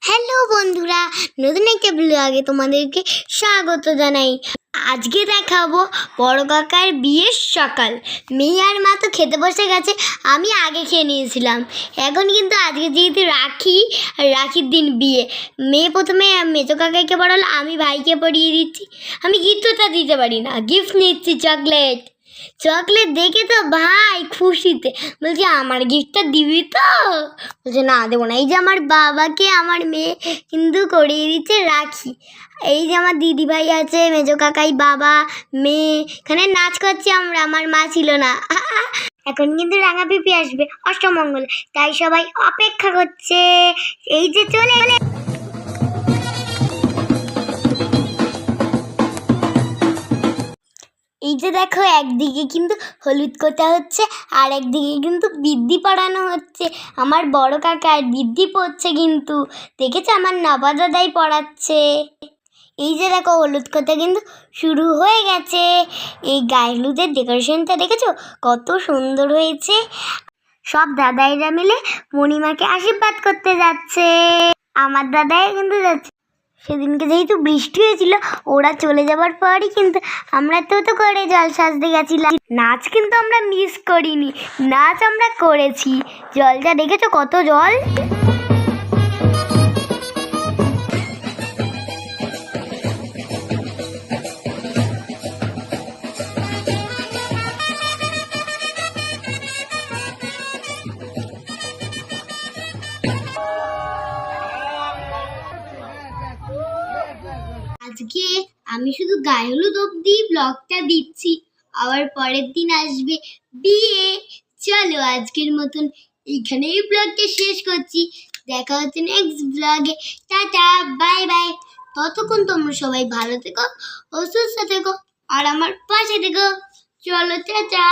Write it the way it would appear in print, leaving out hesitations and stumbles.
Hello বন্ধুরা, নতুন একটা ব্লগে তোমাদেরকে স্বাগত জানাই। আজকে দেখাবো বড় কাকার বিয়ের সকাল। মেয়ে আর মা তো খেতে বসে গেছে, আমি আগে খেয়ে নিয়েছিলাম। এখন কিন্তু আজকে যেহেতু রাখির দিন বিয়ে, মেয়ে প্রথমে মেজো কাকাকে পড়ালো, আমি ভাইকে পড়িয়ে দিচ্ছি। আমি গিফটটা দিতে পারি না, গিফট নিচ্ছি চকলেট দেখে তো ভাই খুশিতে বলছি আমার গিফটটা দিবি তো? বলছে না দেবো না। এই যে আমার বাবাকে আমার মেয়ে কিন্তু করিয়ে দিচ্ছে রাখি। এই যে আমার দিদি ভাই আছে, মেজো কাকাই বাবা মেয়ে, এখানে নাচ করছি আমরা। আমার মা ছিল না। এখন কিন্তু রাঙা পিপি আসবে অষ্টমঙ্গল, তাই সবাই অপেক্ষা করছে। এই যে চলে এলে। এই যে দেখো, একদিকে কিন্তু হলুদ কোটা হচ্ছে আর একদিকে কিন্তু বৃদ্ধি পড়ানো হচ্ছে। আমার বড় কাকার বৃদ্ধি পড়ছে কিন্তু, দেখেছো আমার নবাদাদাই পড়াচ্ছে। এই যে দেখো হলুদ কোটা কিন্তু শুরু হয়ে গেছে। এই গায়ে হলুদের ডেকোরেশনটা দেখেছো কত সুন্দর হয়েছে। সব দাদাইরা মিলে মণিমাকে আশীর্বাদ করতে যাচ্ছে। আমার দাদাই কিন্তু যাচ্ছে। সেদিনকে যেহেতু বৃষ্টি হয়েছিল, ওরা চলে যাবার পরই কিন্তু আমরা তো করে জল সাজতে গেছিলাম। নাচ কিন্তু আমরা মিস করিনি, নাচ আমরা করেছি। জলটা দেখেছো কত জল। আজকে আমি শুধু গায়ে হলুদ অব্দি ব্লগটা দিচ্ছি, আবার পরের দিন আসবে বিয়ে। চলো আজকের মতন এইখানেই ব্লগটা শেষ করছি। দেখা হচ্ছে নেক্সট ব্লগে। Tata, bye bye. ততক্ষণ তোমরা সবাই ভালো থেকো, অসুস্থ থেকো আর আমার পাশে থেকো। চলো টাটা।